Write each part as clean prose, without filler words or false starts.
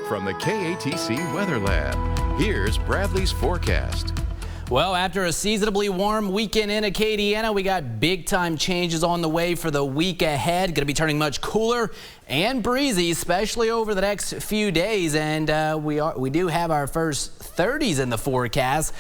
From the KATC Weather Lab, here's Bradley's forecast. Well, after a seasonably warm weekend in Acadiana, we got big time changes on the way for the week ahead. Going to be turning much cooler and breezy, especially over the next few days. And we do have our first 30s in the forecast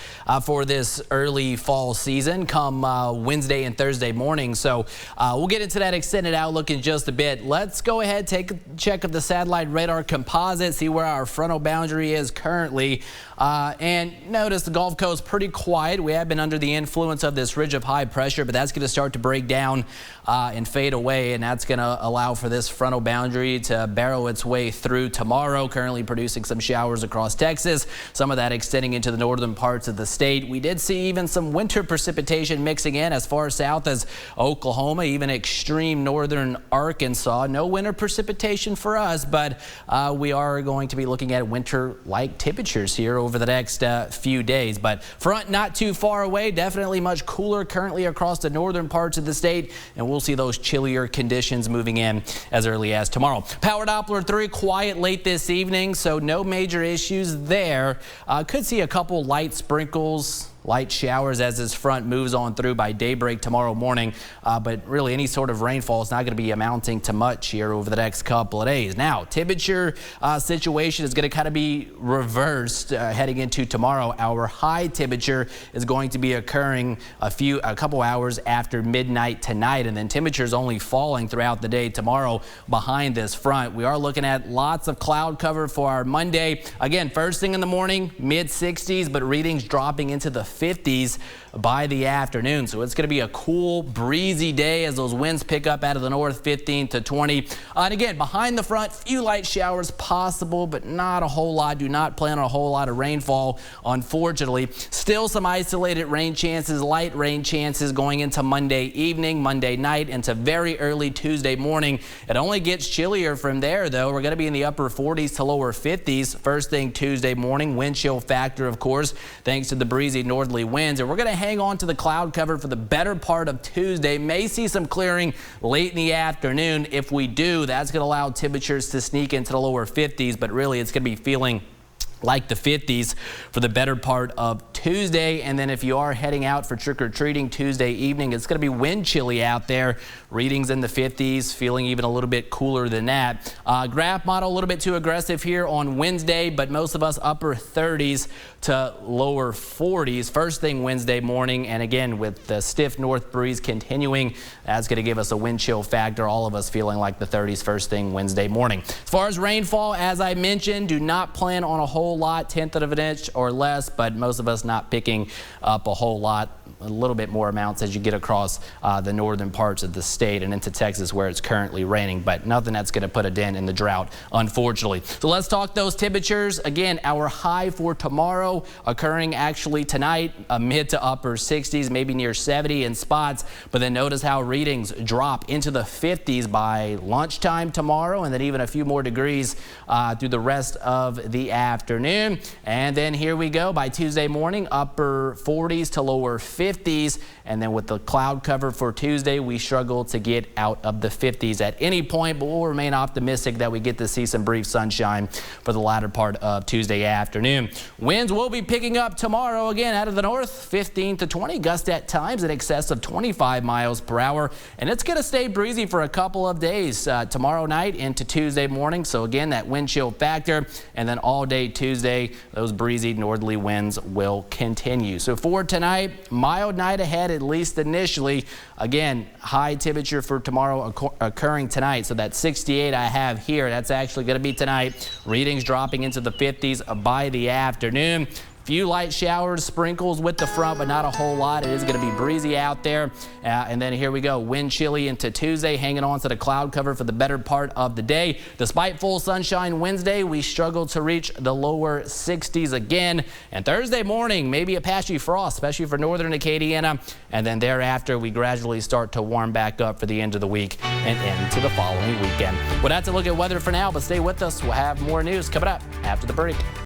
for this early fall season come Wednesday and Thursday morning. So we'll get into that extended outlook in just a bit. Let's go ahead, take a check of the satellite radar composite, see where our frontal boundary is currently. And notice the Gulf Coast pretty quiet. We have been under the influence of this ridge of high pressure, but that's going to start to break down and fade away, and that's going to allow for this frontal boundary to barrel its way through tomorrow, currently producing some showers across Texas, some of that extending into the northern parts of the state. We did see even some winter precipitation mixing in as far south as Oklahoma, even extreme northern Arkansas. No winter precipitation for us, but we are going to be looking at winter-like temperatures here over the next few days. But front not too far away, definitely much cooler currently across the northern parts of the state, and we'll see those chillier conditions moving in as early as tomorrow. Power Doppler 3 quiet late this evening, so no major issues there. Could see a couple light sprinkles, light showers as this front moves on through by daybreak tomorrow morning, but really any sort of rainfall is not going to be amounting to much here over the next couple of days. Now, temperature situation is going to kind of be reversed heading into tomorrow. Our high temperature is going to be occurring a couple hours after midnight tonight, and then temperatures only falling throughout the day tomorrow behind this front. We are looking at lots of cloud cover for our Monday. Again, first thing in the morning, mid 60s, but readings dropping into the 50s by the afternoon. So it's going to be a cool, breezy day as those winds pick up out of the north, 15 to 20. And again, behind the front, few light showers possible, but not a whole lot. Do not plan on a whole lot of rainfall, unfortunately. Still some isolated rain chances, light rain chances going into Monday evening, Monday night, into very early Tuesday morning. It only gets chillier from there, though. We're going to be in the upper 40s to lower 50s first thing Tuesday morning. Wind chill factor, of course, thanks to the breezy northerly winds. And we're going to hang on to the cloud cover for the better part of Tuesday. May see some clearing late in the afternoon. If we do, that's going to allow temperatures to sneak into the lower 50s, but really it's going to be feeling like the 50s for the better part of Tuesday. And then if you are heading out for trick-or-treating Tuesday evening, it's going to be wind chilly out there. Readings in the 50s, feeling even a little bit cooler than that. Graph model a little bit too aggressive here on Wednesday, but most of us upper 30s to lower 40s first thing Wednesday morning. And again, with the stiff north breeze continuing, that's going to give us a wind chill factor, all of us feeling like the 30s first thing Wednesday morning. As far as rainfall, as I mentioned, do not plan on a whole lot, 1/10 of an inch or less, but most of us not picking up a whole lot. A little bit more amounts as you get across the northern parts of the state and into Texas where it's currently raining, but nothing that's going to put a dent in the drought, unfortunately. So let's talk those temperatures. Again, our high for tomorrow occurring actually tonight, mid to upper 60s, maybe near 70 in spots, but then notice how readings drop into the 50s by lunchtime tomorrow, and then even a few more degrees through the rest of the afternoon. And then here we go by Tuesday morning, upper 40s to lower 50s, and then with the cloud cover for Tuesday, we struggle to get out of the 50s at any point, but we'll remain optimistic that we get to see some brief sunshine for the latter part of Tuesday afternoon. Winds will be picking up tomorrow again out of the north, 15 to 20 gusts at times in excess of 25 miles per hour, and it's going to stay breezy for a couple of days tomorrow night into Tuesday morning. So again, that wind chill factor, and then all day Tuesday, those breezy northerly winds will continue. So for tonight, mild night ahead, at least initially. Again, high temperature for tomorrow occurring tonight. So that 68 I have here, that's actually going to be tonight. Readings dropping into the 50s by the afternoon. Few light showers, sprinkles with the front, but not a whole lot. It is going to be breezy out there. And then here we go, wind chilly into Tuesday, hanging on to the cloud cover for the better part of the day. Despite full sunshine Wednesday, we struggle to reach the lower 60s again. And Thursday morning, maybe a patchy frost, especially for northern Acadiana. And then thereafter, we gradually start to warm back up for the end of the week and into the following weekend. Well, that's a look at weather for now, but stay with us. We'll have more news coming up after the break.